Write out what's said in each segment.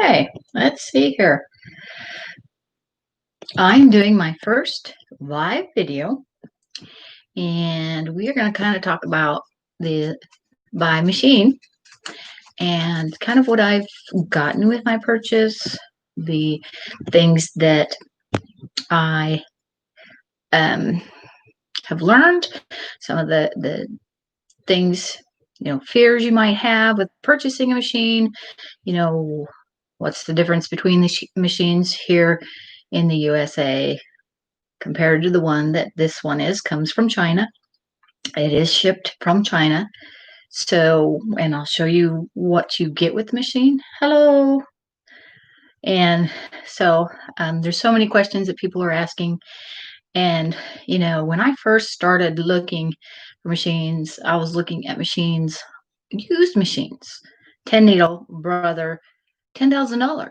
Okay, let's see here. I'm doing my first live video, and we are going to kind of talk about the Bai machine and kind of what I've gotten with my purchase, the things that I have learned, some of the things, fears you might have with purchasing a machine, what's the difference between the machines here in the USA compared to the one that this one comes from China. It is shipped from China. So, and I'll show you what you get with the machine. Hello. And so there's so many questions that people are asking. And, when I first started looking for machines, I was looking at machines, used machines, 10 needle, brother, $10,000.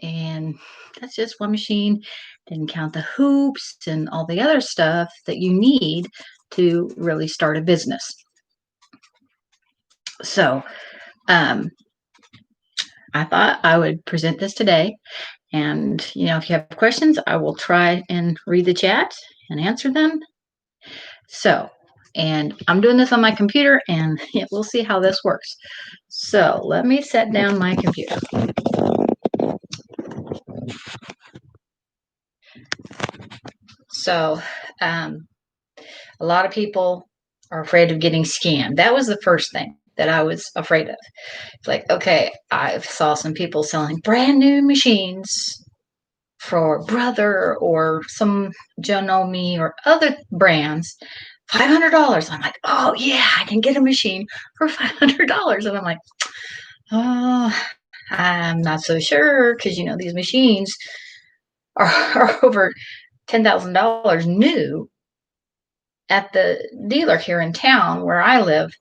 And that's just one machine. Didn't count the hoops and all the other stuff that you need to really start a business. So I thought I would present this today. And, if you have questions, I will try and read the chat and answer them. So, and I'm doing this on my computer, and we'll see how this works. So let me set down my computer. So a lot of people are afraid of getting scammed. That was the first thing that I was afraid of. It's like, okay, I saw some people selling brand new machines for Brother or some Janome or other brands, $500. I'm like, oh yeah, I can get a machine for $500. And I'm like, oh, I'm not so sure, because these machines are over $10,000 new at the dealer here in town where I live.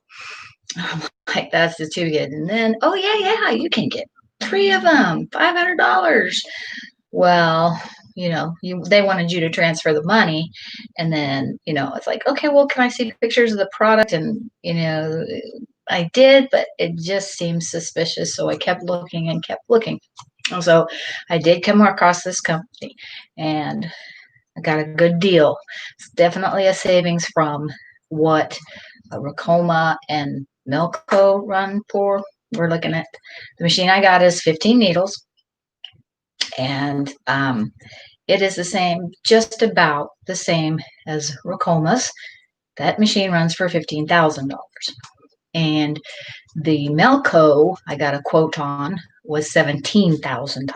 I'm like, that's just too good. And then, oh yeah, you can get 3 of them, $500. Well, they wanted you to transfer the money, and then, it's like, okay, well, can I see pictures of the product? And, I did, but it just seemed suspicious. So I kept looking and kept looking. And so I did come across this company, and I got a good deal. It's definitely a savings from what Racoma and Melco run for. We're looking at the machine I got is 15 needles, and it is the same, just about the same as Racoma's. That machine runs for $15,000. And the Melco I got a quote on was $17,000.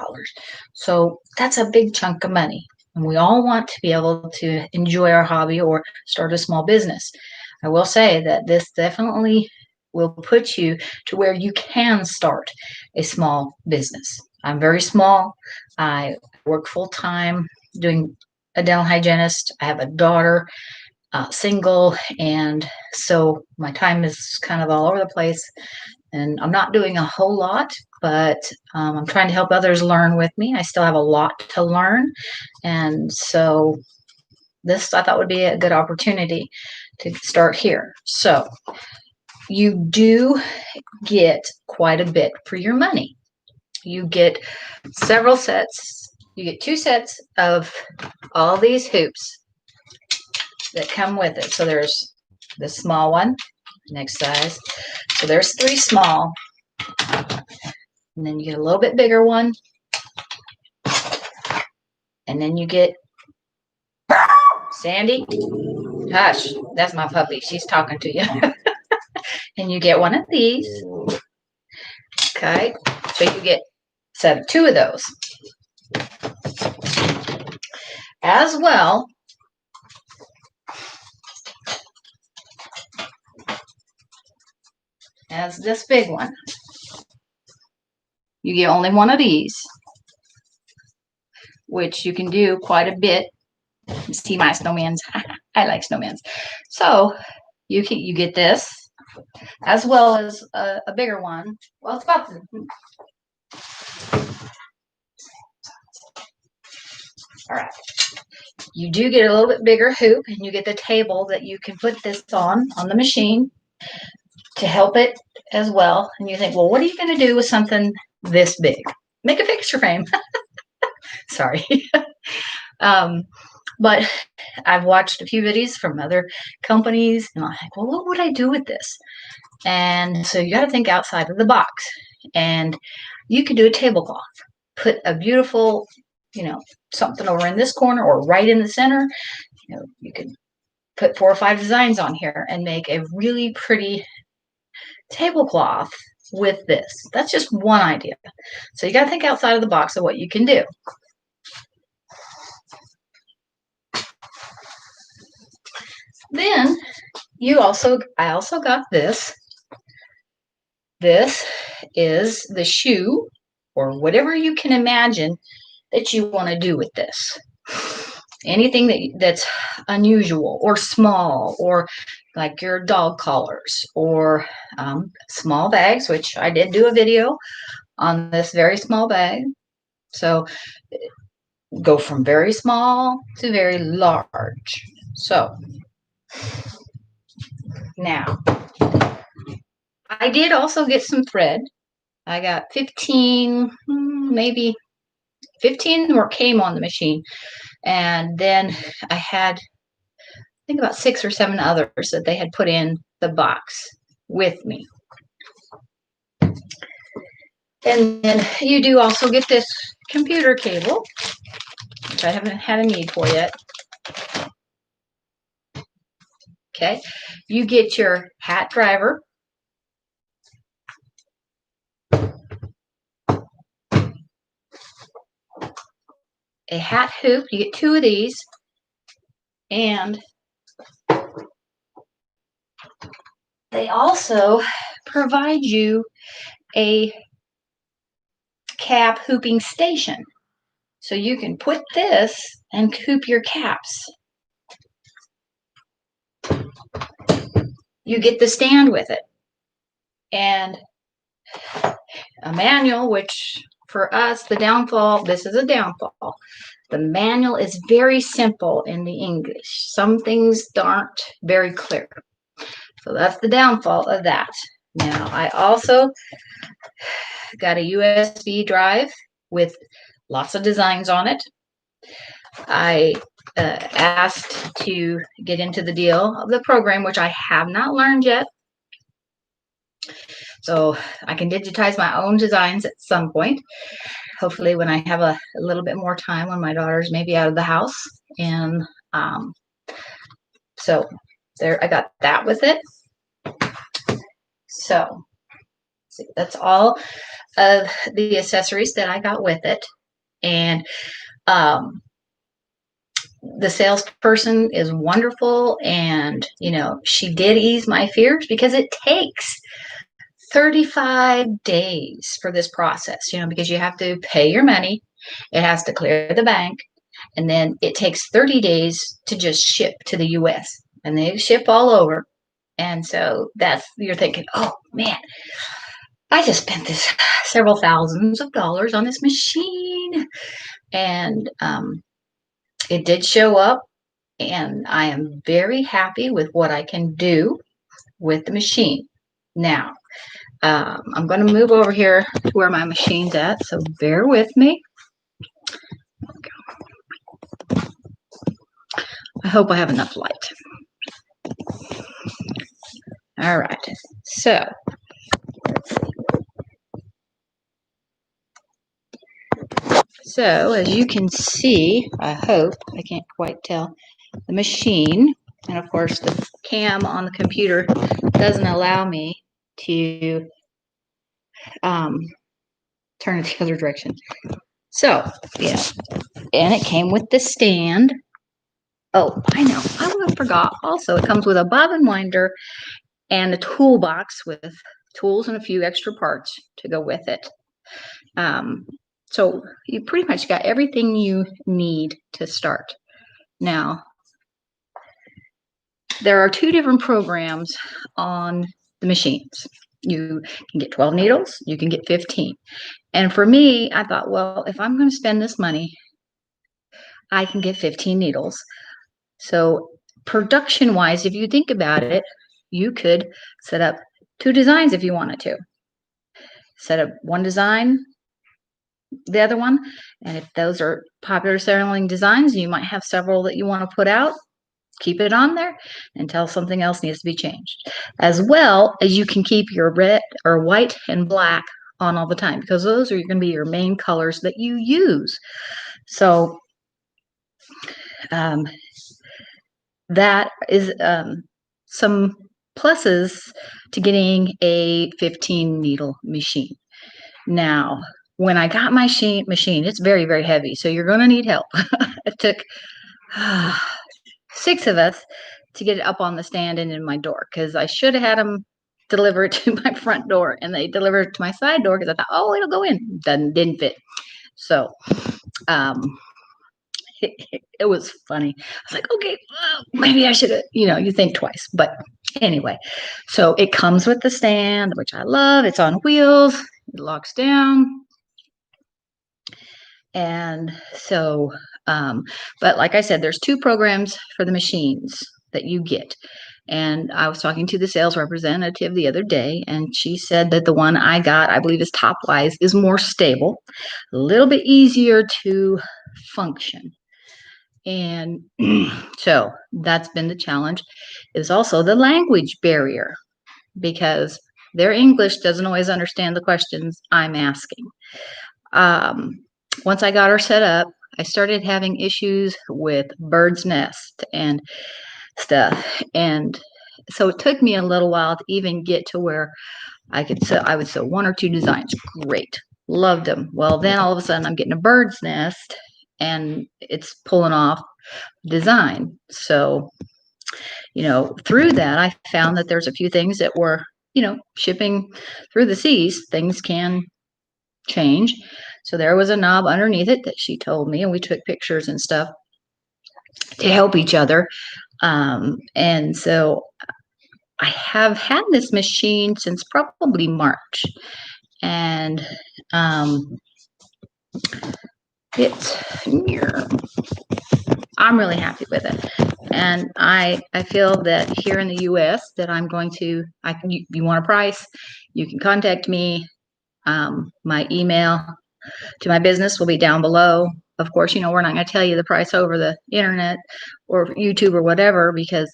So that's a big chunk of money. And we all want to be able to enjoy our hobby or start a small business. I will say that this definitely will put you to where you can start a small business. I'm very small. I work full-time doing a dental hygienist. I have a daughter, single, and so my time is kind of all over the place, and I'm not doing a whole lot, but I'm trying to help others learn with me. I still have a lot to learn, and so this I thought would be a good opportunity to start here. So you do get quite a bit for your money. You get several sets. You get 2 sets of all these hoops that come with it. So there's the small one, next size. So there's 3 small. And then you get a little bit bigger one. And then you get Sandy. Hush, that's my puppy. She's talking to you. And you get one of these. Okay. So you get 2 of those. As well as this big one. You get only one of these, which you can do quite a bit. See my snowmans. I like snowmans. So you get this, as well as a bigger one. Well, it's about all right. You do get a little bit bigger hoop, and you get the table that you can put this on the machine to help it as well. And you think, well, what are you going to do with something this big? make a picture frame. Sorry. um, but I've watched a few videos from other companies, and I'm like, well, what would I do with this? And so you got to think outside of the box. And you could do a tablecloth. Put a beautiful, something over in this corner or right in the center. You could put 4 or 5 designs on here and make a really pretty tablecloth with this. That's just one idea. So you got to think outside of the box of what you can do. Then I also got this. This is the shoe, or whatever you can imagine that you want to do with this. Anything that's unusual or small, or like your dog collars, or small bags, which I did do a video on this very small bag. So go from very small to very large. So now I did also get some thread. I got 15, maybe 15 more came on the machine. And then I had, I think, about 6 or 7 others that they had put in the box with me. And then you do also get this computer cable, which I haven't had a need for yet. Okay. You get your hat driver. A hat hoop. You get 2 of these. And they also provide you a cap hooping station. So you can put this and hoop your caps. You get the stand with it. And a manual, which for us, this is a downfall. The manual is very simple in the English. Some things aren't very clear. So that's the downfall of that. Now, I also got a USB drive with lots of designs on it. I asked to get into the deal of the program, which I have not learned yet. So I can digitize my own designs at some point. Hopefully when I have a little bit more time, when my daughter's maybe out of the house. And so there, I got that with it. So see, that's all of the accessories that I got with it. And the salesperson is wonderful, and she did ease my fears, because it takes 35 days for this process, because you have to pay your money, it has to clear the bank, and then it takes 30 days to just ship to the US, and they ship all over. And so you're thinking, oh man, I just spent this several thousands of dollars on this machine. And it did show up, and I am very happy with what I can do with the machine. Now, I'm going to move over here to where my machine's at, so bear with me. I hope I have enough light. All right, so let's see. So as you can see, I hope, I can't quite tell, the machine, and of course the cam on the computer doesn't allow me to turn it the other direction. So, yeah, and it came with the stand. Oh, I know, I forgot. Also, it comes with a bobbin winder and a toolbox with tools and a few extra parts to go with it. So you pretty much got everything you need to start. Now, there are 2 different programs on the machines. You can get 12 needles, you can get 15. And for me, I thought, well, if I'm going to spend this money, I can get 15 needles. So production-wise, if you think about it, you could set up 2 designs if you wanted to. Set up 1 design, the other one. And if those are popular selling designs, you might have several that you want to put out. Keep it on there until something else needs to be changed. As well as you can keep your red or white and black on all the time, because those are going to be your main colors that you use. So um, that is some pluses to getting a 15 needle machine. Now, when I got my machine, it's very, very heavy, so you're going to need help. It took 6 of us to get it up on the stand and in my door, because I should have had them deliver it to my front door, and they delivered it to my side door because I thought, oh, it'll go in. Didn't fit. So it was funny. I was like, okay, maybe I should have, you think twice. But anyway, so it comes with the stand, which I love. It's on wheels. It locks down. And so, but like I said, there's 2 programs for the machines that you get. And I was talking to the sales representative the other day, and she said that the one I got, I believe is Topwise, is more stable, a little bit easier to function. And so that's been the challenge, is also the language barrier, because their English doesn't always understand the questions I'm asking. Once I got her set up, I started having issues with bird's nest and stuff. And so it took me a little while to even get to where I would sew 1 or 2 designs. Great. Loved them. Well, then all of a sudden I'm getting a bird's nest and it's pulling off design. So, through that, I found that there's a few things that were, shipping through the seas, things can change. So there was a knob underneath it that she told me, and we took pictures and stuff to help each other. And so I have had this machine since probably March, and I'm really happy with it. And I feel that here in the U.S. that I'm going to, you want a price, you can contact me. My email to my business will be down below. Of course, we're not going to tell you the price over the internet or YouTube or whatever, because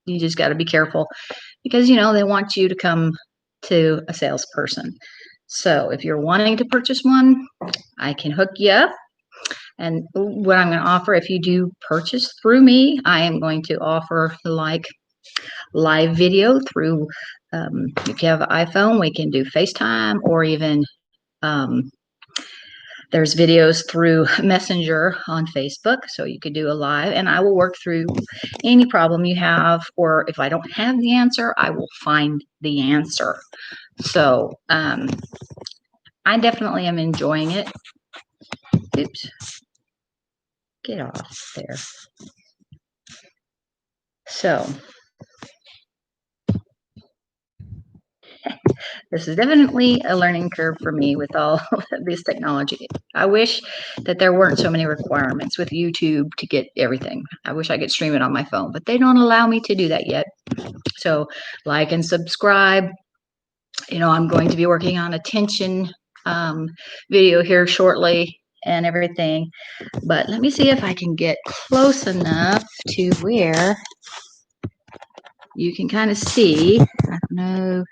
you just got to be careful, because, they want you to come to a salesperson. So if you're wanting to purchase one, I can hook you up. And what I'm going to offer, if you do purchase through me, I am going to offer like live video through, if you have an iPhone, we can do FaceTime, or even there's videos through Messenger on Facebook, so you could do a live, and I will work through any problem you have, or if I don't have the answer, I will find the answer. So I definitely am enjoying it. Oops. Get off there. So this is definitely a learning curve for me with all of this technology. I wish that there weren't so many requirements with YouTube to get everything. I wish I could stream it on my phone, but they don't allow me to do that yet. So like and subscribe. I'm going to be working on a tension video here shortly and everything. But let me see if I can get close enough to where you can kind of see. I don't know.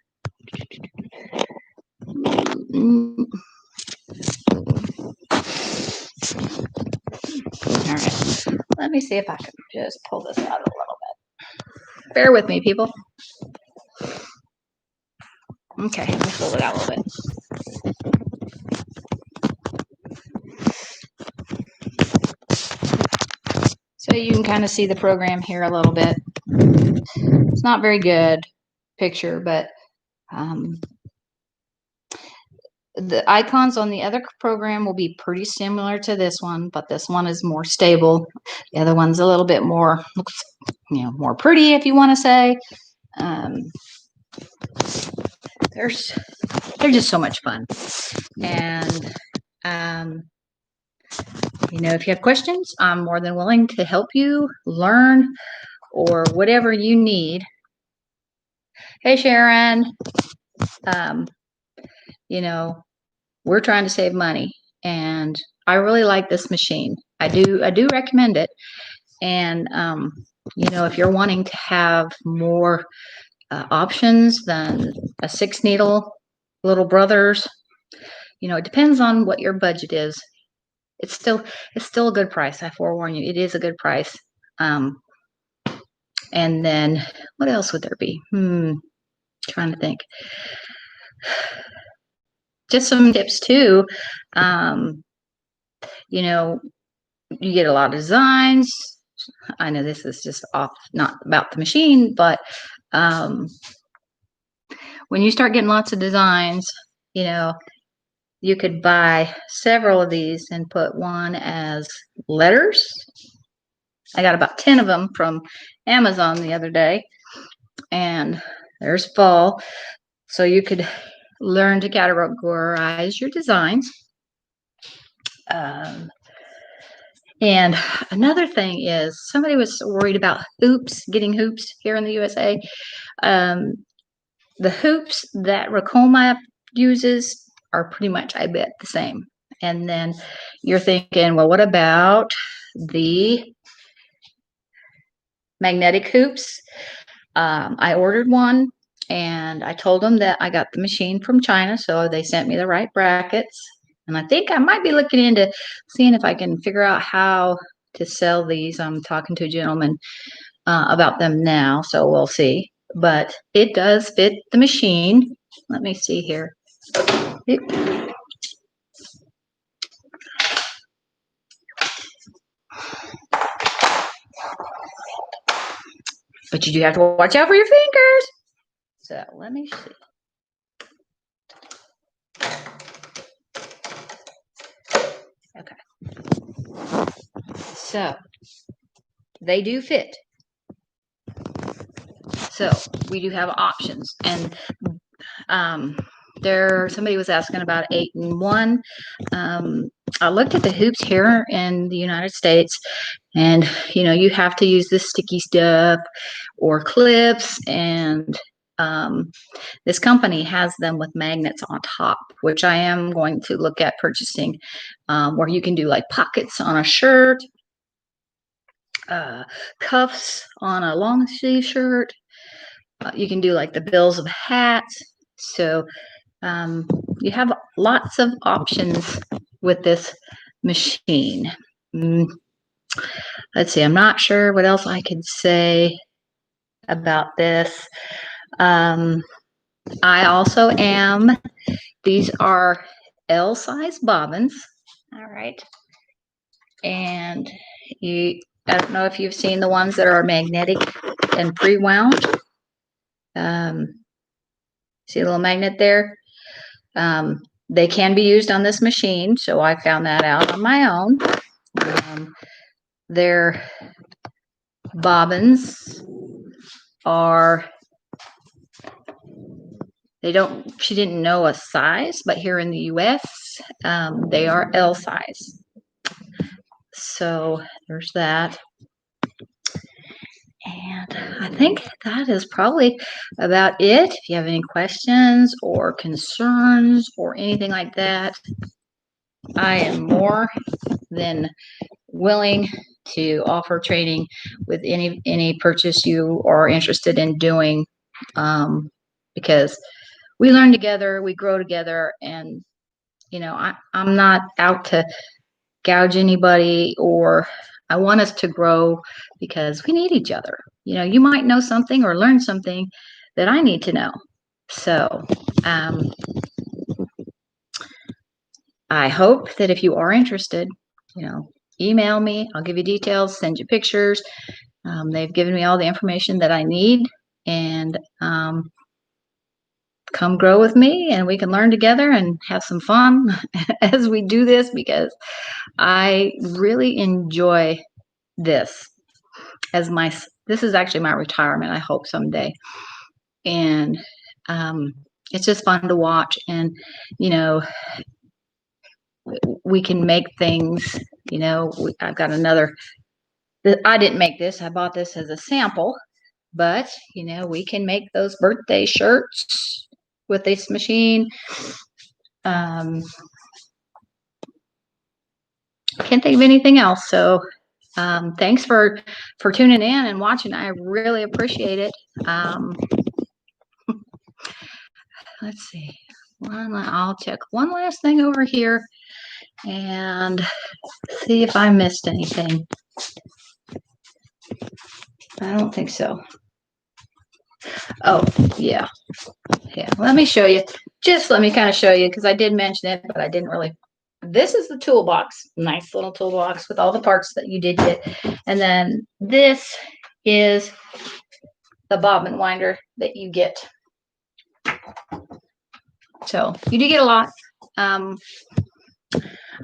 All right. Let me see if I can just pull this out a little bit. Bear with me, people. Okay, let me pull it out a little bit. So you can kind of see the program here a little bit. It's not very good picture, but the icons on the other program will be pretty similar to this one, but this one is more stable. The other one's a little bit more, looks, more pretty, if you want to say. They're just so much fun. And if you have questions, I'm more than willing to help you learn or whatever you need. Hey, Sharon. we're trying to save money, and I really like this machine. I do recommend it. And if you're wanting to have more options than a 6 needle little brothers, it depends on what your budget is. It's still a good price. I forewarn you, it is a good price. And then what else would there be? Trying to think. Just some tips too. You get a lot of designs. I know this is just off, not about the machine, but when you start getting lots of designs, you could buy several of these and put one as letters. I got about 10 of them from Amazon the other day, and there's fall. So you could learn to categorize your designs. And another thing is, somebody was worried about getting hoops here in the USA. The hoops that Racoma uses are pretty much, I bet, the same. And then you're thinking, well, what about the magnetic hoops? I ordered one, and I told them that I got the machine from China, so they sent me the right brackets. And I think I might be looking into seeing if I can figure out how to sell these. I'm talking to a gentleman about them now, so we'll see. But it does fit the machine. Let me see here. But you do have to watch out for your fingers. So let me see. Okay. So they do fit. So we do have options. And somebody was asking about 8-in-1. I looked at the hoops here in the United States, and you have to use this sticky stuff or clips, and this company has them with magnets on top, which I am going to look at purchasing, where you can do like pockets on a shirt, cuffs on a long sleeve shirt. You can do like the bills of hats. So you have lots of options with this machine. Let's see, I'm not sure what else I could say about this. I also am, these are L size bobbins. All right. And I don't know if you've seen the ones that are magnetic and pre-wound. See a little magnet there? They can be used on this machine, so I found that out on my own. Their bobbins are, she didn't know a size, but here in the US, they are L size. So there's that. And I think that is probably about it. If you have any questions or concerns or anything like that, I am more than willing to offer training with any purchase you are interested in doing, because we learn together, we grow together, and I'm not out to gouge anybody, or I want us to grow because we need each other. You might know something or learn something that I need to know. So I hope that if you are interested, email me. I'll give you details, send you pictures. They've given me all the information that I need, and come grow with me, and we can learn together and have some fun as we do this, because I really enjoy this this is actually my retirement, I hope someday. And it's just fun to watch, and we can make things. I've got another, I didn't make this, I bought this as a sample, but we can make those birthday shirts with this machine. can't think of anything else. So thanks for tuning in and watching. I really appreciate it. Let's see. I'll check one last thing over here and see if I missed anything. I don't think so. Oh, yeah. Yeah. Let me show you. Just let me kind of show you, because I did mention it, but I didn't really. This is the toolbox. Nice little toolbox with all the parts that you did get. And then this is the bobbin winder that you get. So you do get a lot. I'm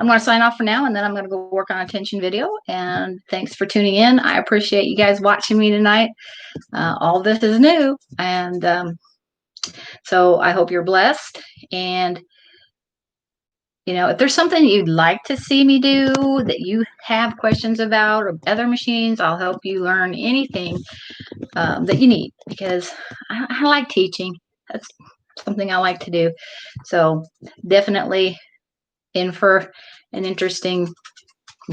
going to sign off for now, and then I'm going to go work on a tension video. And thanks for tuning in. I appreciate you guys watching me tonight. All this is new, and so I hope you're blessed. And if there's something you'd like to see me do, that you have questions about, or other machines, I'll help you learn anything that you need, because I like teaching. That's something I like to do. So definitely in for an interesting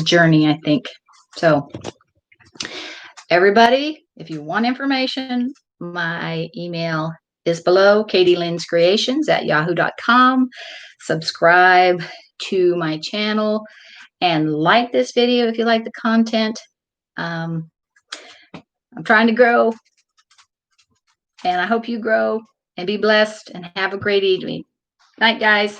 journey, I think. So everybody, if you want information, my email is below, katielynscreations@yahoo.com. Subscribe to my channel and like this video if you like the content. I'm trying to grow, and I hope you grow and be blessed and have a great evening. Night, guys.